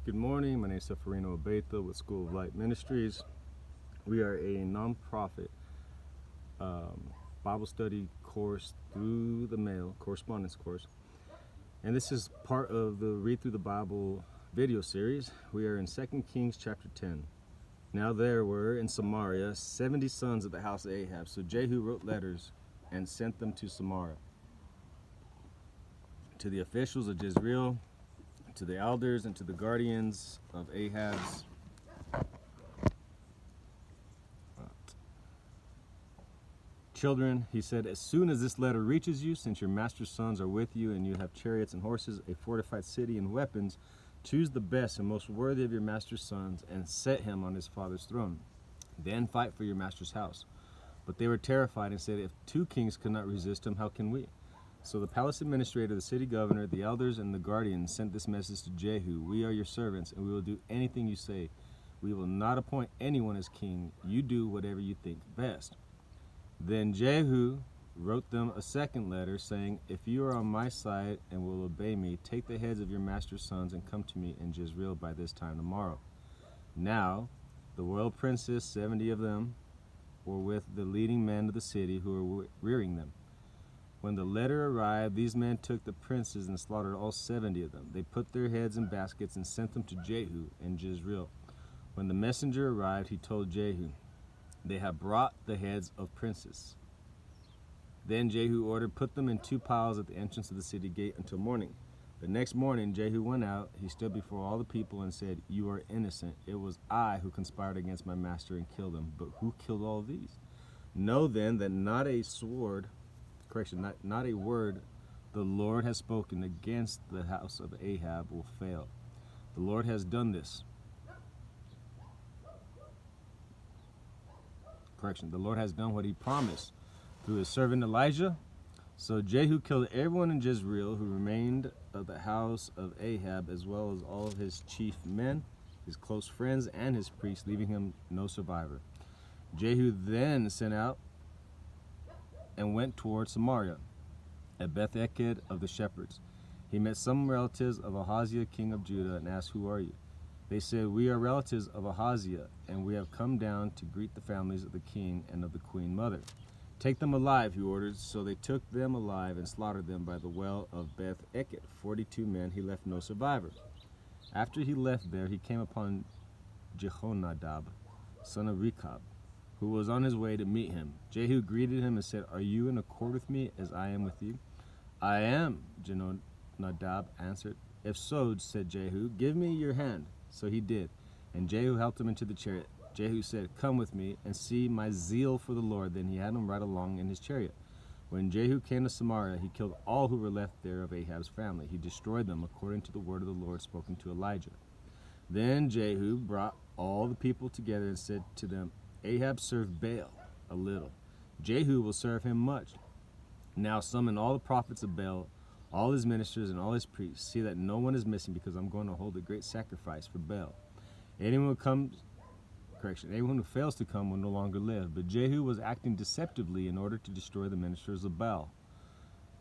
Good morning. My name is Seferino Abatha with School of Light Ministries. We are a nonprofit Bible study course through the mail, correspondence course. And this is part of the Read Through the Bible video series. We are in 2 Kings chapter 10. Now there were in Samaria 70 sons of the house of Ahab. So Jehu wrote letters and sent them to Samaria, to the officials of Jezreel, to the elders, and to the guardians of Ahab's children. He said, as soon as this letter reaches you, since your master's sons are with you and you have chariots and horses, a fortified city and weapons, choose the best and most worthy of your master's sons and set him on his father's throne. Then fight for your master's house. But they were terrified and said, if two kings could not resist him, how can we? So the palace administrator, the city governor, the elders, and the guardians sent this message to Jehu. We are your servants, and we will do anything you say. We will not appoint anyone as king. You do whatever you think best. Then Jehu wrote them a second letter, saying, if you are on my side and will obey me, take the heads of your master's sons and come to me in Jezreel by this time tomorrow. Now, the royal princes, 70 of them, were with the leading men of the city who were rearing them. When the letter arrived, these men took the princes and slaughtered all 70 of them. They put their heads in baskets and sent them to Jehu in Jezreel. When the messenger arrived, he told Jehu, they have brought the heads of princes. Then Jehu ordered, put them in 2 piles at the entrance of the city gate until morning. The next morning, Jehu went out. He stood before all the people and said, you are innocent. It was I who conspired against my master and killed him. But who killed all these? Know then that not a word the Lord has spoken against the house of Ahab will fail. The Lord has done this. The Lord has done what he promised through his servant Elijah. So Jehu killed everyone in Jezreel who remained of the house of Ahab, as well as all his chief men, his close friends, and his priests, leaving him no survivor. Jehu then sent out and went toward Samaria, at Beth-Eked of the shepherds. He met some relatives of Ahaziah, king of Judah, and asked, who are you? They said, we are relatives of Ahaziah, and we have come down to greet the families of the king and of the queen mother. Take them alive, he ordered. So they took them alive and slaughtered them by the well of Beth-Eked. 42 men, he left no survivor. After he left there, he came upon Jehonadab, son of Rechab, who was on his way to meet him. Jehu greeted him and said, are you in accord with me as I am with you? I am, Jehonadab answered. If so, said Jehu, give me your hand. So he did, and Jehu helped him into the chariot. Jehu said, come with me and see my zeal for the Lord. Then he had him ride along in his chariot. When Jehu came to Samaria, he killed all who were left there of Ahab's family. He destroyed them according to the word of the Lord spoken to Elijah. Then Jehu brought all the people together and said to them, Ahab served Baal a little. Jehu will serve him much. Now summon all the prophets of Baal, all his ministers and all his priests. See that no one is missing, because I'm going to hold a great sacrifice for Baal. Anyone who fails to come will no longer live. But Jehu was acting deceptively in order to destroy the ministers of Baal.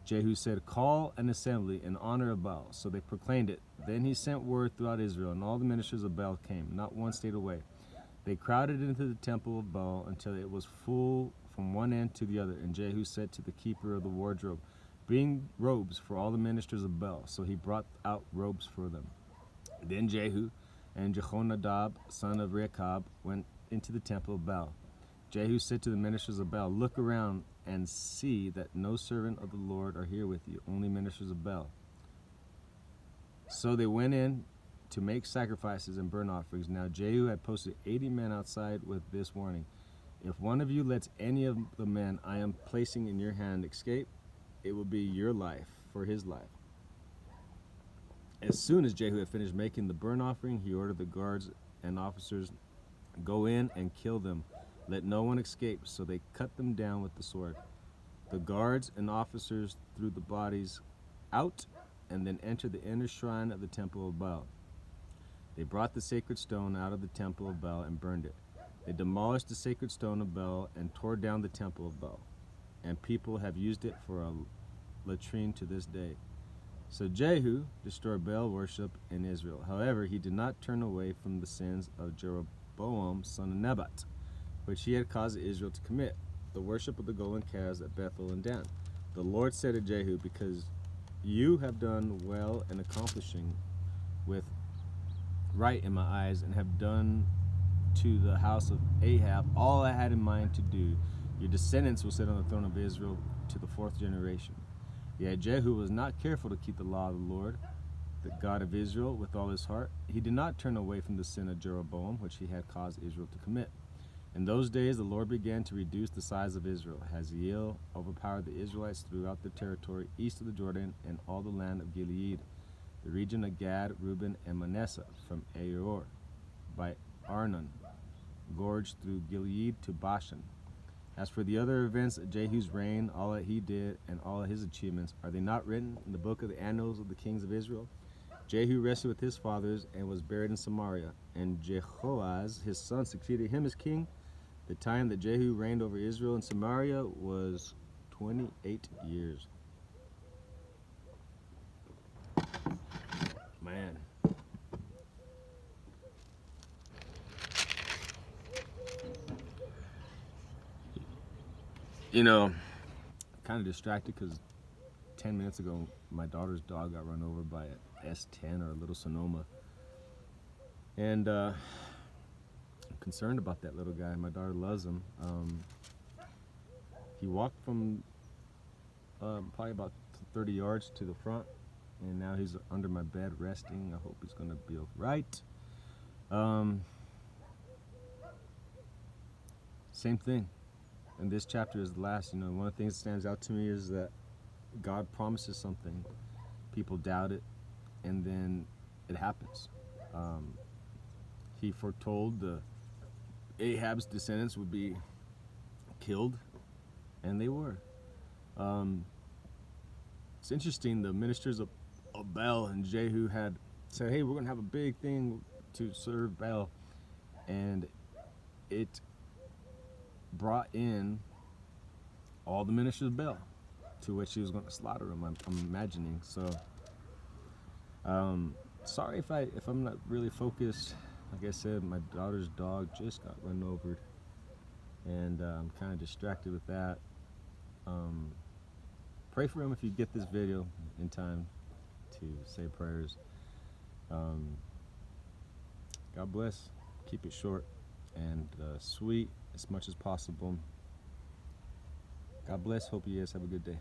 Jehu said, call an assembly in honor of Baal. So they proclaimed it. Then he sent word throughout Israel, and all the ministers of Baal came. Not one stayed away. They crowded into the temple of Baal until it was full from one end to the other. And Jehu said to the keeper of the wardrobe, bring robes for all the ministers of Baal. So he brought out robes for them. Then Jehu and Jehonadab, son of Rechab, went into the temple of Baal. Jehu said to the ministers of Baal, look around and see that no servant of the Lord are here with you, only ministers of Baal. So they went in to make sacrifices and burnt offerings. Now Jehu had posted 80 men outside with this warning. If one of you lets any of the men I am placing in your hand escape, it will be your life for his life. As soon as Jehu had finished making the burnt offering, he ordered the guards and officers, go in and kill them. Let no one escape. So they cut them down with the sword. The guards and officers threw the bodies out and then entered the inner shrine of the temple of Baal. They brought the sacred stone out of the temple of Baal and burned it. They demolished the sacred stone of Baal and tore down the temple of Baal. And people have used it for a latrine to this day. So Jehu destroyed Baal worship in Israel. However, he did not turn away from the sins of Jeroboam, son of Nebat, which he had caused Israel to commit, the worship of the golden calves at Bethel and Dan. The Lord said to Jehu, because you have done well in accomplishing with right in my eyes, and have done to the house of Ahab all I had in mind to do, your descendants will sit on the throne of Israel to the 4th generation. Yet Jehu was not careful to keep the law of the Lord, the God of Israel, with all his heart. He did not turn away from the sin of Jeroboam, which he had caused Israel to commit. In those days the Lord began to reduce the size of Israel. Hazael overpowered the Israelites throughout the territory east of the Jordan and all the land of Gilead, the region of Gad, Reuben, and Manasseh, from Aor by Arnon, gorge through Gilead to Bashan. As for the other events of Jehu's reign, all that he did and all of his achievements, are they not written in the book of the annals of the kings of Israel? Jehu rested with his fathers and was buried in Samaria, and Jehoaz his son succeeded him as king. The time that Jehu reigned over Israel and Samaria was 28 years. Man. You know, kind of distracted because 10 minutes ago my daughter's dog got run over by a S10 or a little Sonoma. And I'm concerned about that little guy. My daughter loves him. He walked from probably about 30 yards to the front, and now he's under my bed resting. I hope he's going to be all right. Same thing. And this chapter is the last. One of the things that stands out to me is that God promises something, people doubt it, and then it happens. He foretold the Ahab's descendants would be killed, and they were. It's interesting, the ministers of Baal and Jehu had said, hey, we're going to have a big thing to serve Baal, and it brought in all the ministers of Baal, to which he was going to slaughter them, I'm imagining. So sorry if I'm not really focused. Like I said, my daughter's dog just got run over, and I'm kind of distracted with that. Pray for him if you get this video in time to say prayers. God bless. Keep it short and sweet as much as possible. God bless. Hope you guys have a good day.